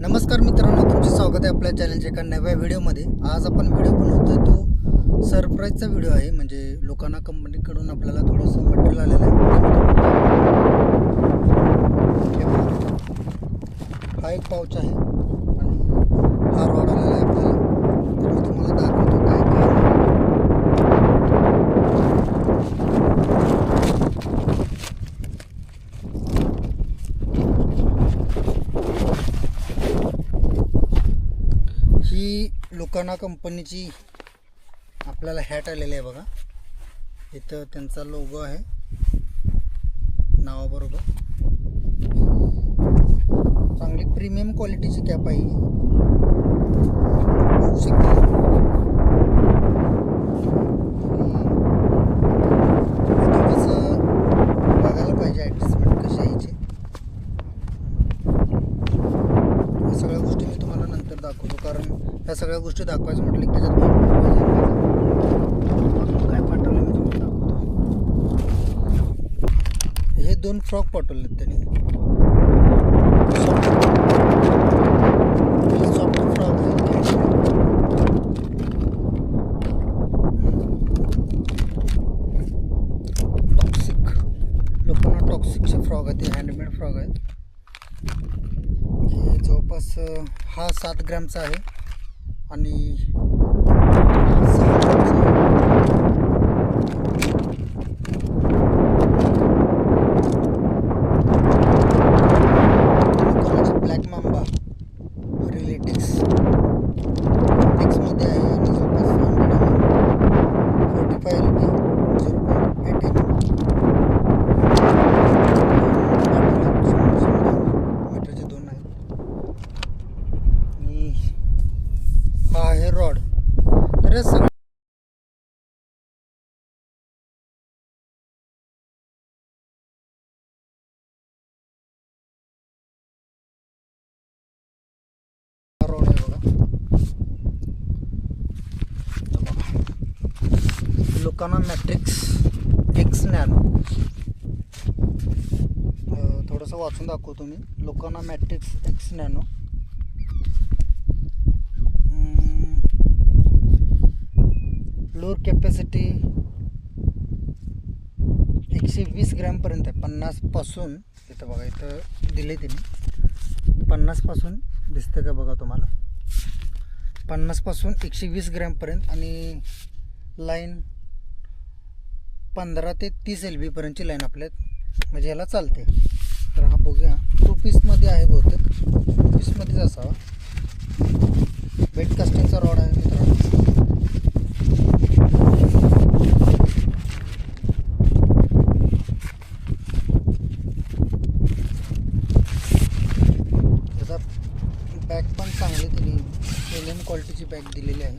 नमस्कार मित्रांनो, तुमचे स्वागत आहे आपल्या चॅनलच्या एका नव्या व्हिडिओमध्ये. आज आपण व्हिडिओ बनवतोय तो सरप्राईजचा व्हिडिओ आहे. म्हणजे लोकांना कंपनीकडून आपल्याला थोडंसं मटेरियल आलेलं आहे. हा एक पाऊच आहे आणि हा रॉड आलेला आहे आपल्याला. तर मी तुम्हाला दाखवतो काय काय ही लोकांना कंपनीची आपल्याला हॅट आलेली आहे बघा. इथं त्यांचा लोगो आहे नावाबरोबर. चांगली प्रीमियम क्वालिटीची कॅप आहे. बघू शकता थोडंसं बघायला पाहिजे ॲडजस्टमेंट कशी आहे याची. या सगळ्या गोष्टी मी तुम्हाला नंतर दाखवतो, कारण ह्या सगळ्या गोष्टी दाखवायचं म्हटलं की त्याच्यात काय पाठवलं मी तुम्हाला दाखवतो. हे 2 फ्रॉक पाठवलेत त्यांनी. सॉफ्ट फ्रॉक आहे. टॉक्सिक लोकांना टॉक्सिकचे फ्रॉक आहेत. ते हँडमेड फ्रॉक आहेत. हे जवळपास हा 7 ग्रॅमचा आहे आणि 6 ग्रॅमचा आहे. लोकांचे ब्लॅक मांबा रिलेटिक्स मध्ये आहे आणि जवळपास 45 LB 0.8 मीटरचे 2 आहेत. आणि हा आहे रॉड. तर हे सगळं रॉड आहे बघा. लोकांना मॅट्रिक्स एक्स नॅनो. थोडंसं वाचून दाखवतो मी. लोकांना matrix x nano. Lower capacity 120 ग्रॅमपर्यंत आहे. 50 पासून. इथं बघा, इथं दिले तिने 50 पासून. दिसतं का बघा तुम्हाला. 50 पासून 120 ग्रॅमपर्यंत आणि लाईन 15 ते 30 LB पर्यंतची लाईन आपल्यात म्हणजे याला चालते. तर हा बघूया. 2 पीसमध्ये आहे बहुतेक. 2 पीसमध्येच असावा. वेट कास्टिंगचा रॉड आहे मित्रांनो. त्याचा बॅग पण चांगली दिली. प्रीमियम क्वालिटीची बॅग दिलेली आहे.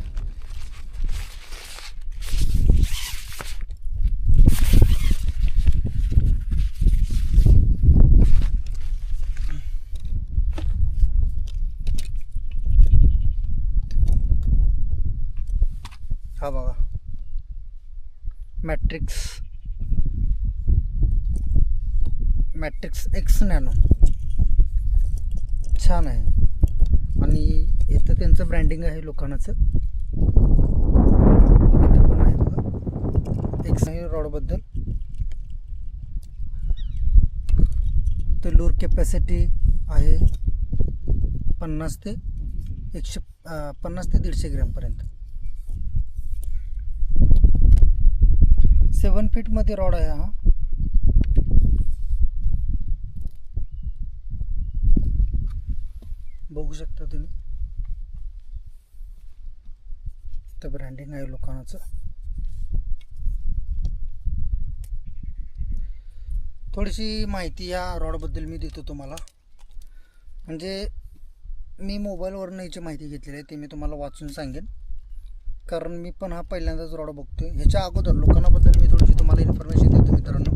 हा बघा, मॅट्रिक्स एक्स नॅनो. छान आहे. आणि इथं त्यांचं ब्रँडिंग आहे लोकांचं. इथं पण आहे बघा एक्स रॉडबद्दल. तर लोअर कॅपॅसिटी आहे 50 ते 150 ग्रॅमपर्यंत. 7 फीटमध्ये रॉड आहे हा. बघू शकता तुम्ही. तर ब्रँडिंग आहे लोकांचं. थोडीशी माहिती या रॉडबद्दल मी देतो तुम्हाला. म्हणजे मी मोबाईलवरून याची माहिती घेतलेली आहे. ती मी तुम्हाला वाचून सांगेन, कारण मी पण हा पहिल्यांदाच रॉड बघतोय. ह्याच्या अगोदर लोकांनाबद्दल मी थोडीशी तुम्हाला इन्फॉर्मेशन देतो मित्रांनो.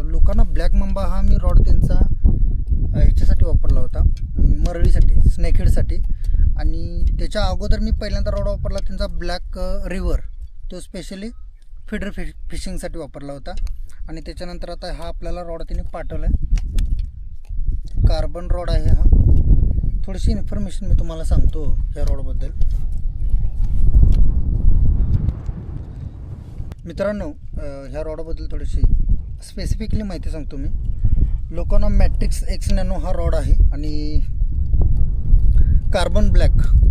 लोकांना ब्लॅक मांबा हा मी रॉड त्यांचा ह्याच्यासाठी वापरला होता, मरळीसाठी, स्नेकहेडसाठी. आणि त्याच्या अगोदर मी पहिल्यांदा रॉड वापरला त्यांचा ब्लॅक रिव्हर. तो स्पेशली फीडर फिशिंगसाठी वापरला होता. आणि त्याच्यानंतर आता हा आपल्याला रॉड तिने पाठवला आहे. कार्बन रॉड आहे हा. थोडीशी इन्फॉर्मेशन मी तुम्हाला सांगतो ह्या रॉडबद्दल. मित्रांनो, ह्या रॉडबद्दल थोडीशी स्पेसिफिकली माहिती सांगतो मी. लोकांना मॅट्रिक्स एक्स नॅनो हा रॉड आहे आणि कार्बन ब्लॅकचा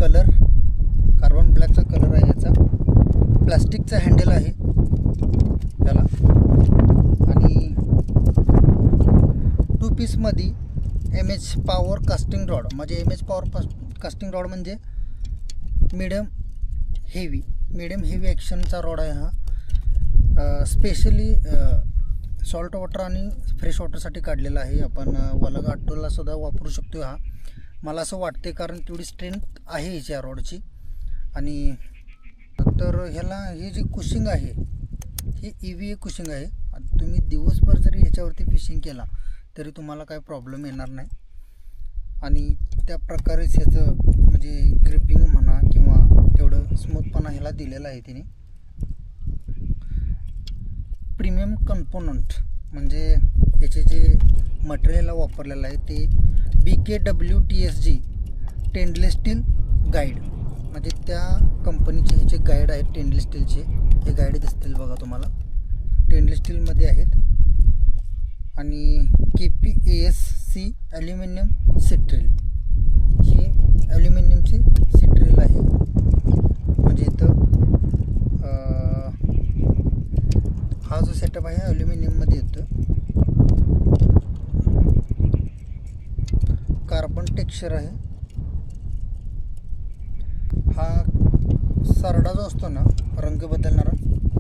कलर आहे याचा. प्लास्टिकचा हँडल आहे याला आणि 2 पीसमध्ये एच पॉवर कास्टिंग रॉड म्हणजे कास्टिंग रॉड म्हणजे मीडियम हेवी ॲक्शनचा रॉड आहे हा. स्पेशली सॉल्ट वॉटर आणि फ्रेश वॉटरसाठी काढलेला आहे. आपण वलगाटोला सुद्धा वापरू शकतो हा, मला असं वाटते, कारण तेवढी स्ट्रेंथ आहे याच्या रॉडची. आणि तर ह्याला हे जे कुशिंग आहे हे EVA कुशिंग आहे. तुम्ही दिवसभर जरी ह्याच्यावरती फिशिंग केला तरी तुम्हाला काय प्रॉब्लेम येणार नाही. आणि त्या प्रकारेच ह्याचं म्हणजे ग्रिपिंग म्हणा किंवा तेवढं स्मूथपणा ह्याला दिलेला आहे तिने. प्रीमियम कंपोनंट म्हणजे याचे जे मटेरियल वापरलेलं आहे ते BKWTSG स्टेनलेस स्टील गाईड म्हणजे त्या कंपनीचे ह्याचे गाईड आहेत. स्टेनलेस स्टीलचे हे गाईड दिसतील बघा तुम्हाला, स्टेनलेस स्टीलमध्ये आहेत. आणि KPASC ॲल्युमिनियम सिट्रिल, ही ॲल्युमिनियमची सिट्रिल आहे. म्हणजे इथं हा जो सेटअप आहे ॲल्युमिनियममध्ये येतो. कार्बन टेक्स्चर आहे. हा सरडा जो असतो ना रंग बदलणारा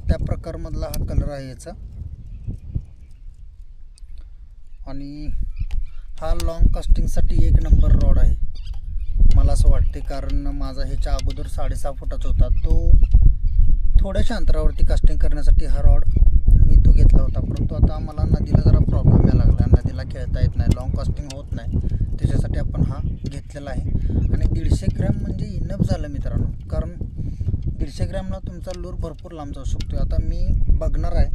त्या प्रकारमधला हा कलर आहे याचा. आणि हा लॉंग कास्टिंगसाठी 1 नंबर रॉड आहे मला असं वाटते, कारण माझा ह्याच्या अगोदर 6.5 फुटाचा होता. तो थोड्याशा अंतरावरती कास्टिंग करण्यासाठी हा रॉड मी तो घेतला होता. परंतु आता मला नदीला जरा प्रॉब्लेम यायला लागला, नदीला खेळता येत नाही, लॉंग कास्टिंग होत नाही, त्याच्यासाठी आपण हा घेतलेला आहे. आणि 150 ग्रॅम म्हणजे इनफ झालं मित्रांनो, कारण 150 ग्रॅमला तुमचा लूर भरपूर लांब जाऊ शकतो. आता मी बघणार आहे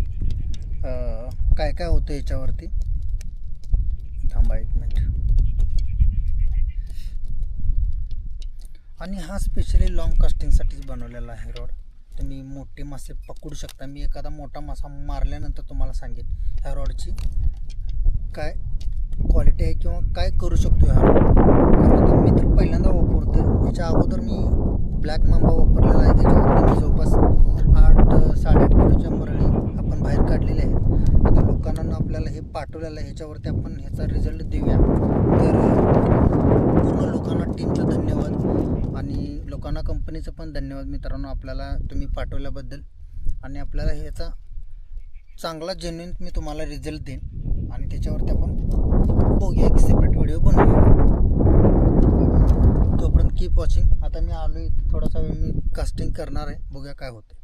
काय काय होतं याच्यावरती. थांबा 1 मिनिट. आणि हा स्पेशली लॉंग कास्टिंगसाठीच बनवलेला आहे रॉड. तुम्ही मोठे मासे पकडू शकता. मी एखादा मोठा मासा मारल्यानंतर तुम्हाला सांगेन ह्या रॉडची काय क्वालिटी आहे किंवा काय करू शकतो ह्या रॉड. कारण आता मी तर पहिल्यांदा वापरतो. ह्याच्या अगोदर मी ब्लॅक मांबा वापरलेला आहे. त्याच्यावरती मी जवळपास 8-8.5 किलोच्या मरळी आपण बाहेर काढलेल्या आहेत. आता लोकांना आपल्याला हे पाठवलेलं आहे, ह्याच्यावरती आपण ह्याचा रिझल्ट देऊया. तर पूर्ण लोकांना टीमचं धन्यवाद आणि लोकांना कंपनीचं पण धन्यवाद मित्रांनो, आपल्याला तुम्ही पाठवल्याबद्दल. आणि आपल्याला ह्याचा चांगला जेन्युइन मी तुम्हाला रिझल्ट देईन आणि त्याच्यावरती आपण बघूया, एक सेपरेट व्हिडिओ बनवूया. तोपर्यंत कीप वॉचिंग. आता मी आलो इथे, थोडासा वेळ मी कास्टिंग करणार आहे, बघूया काय होतं.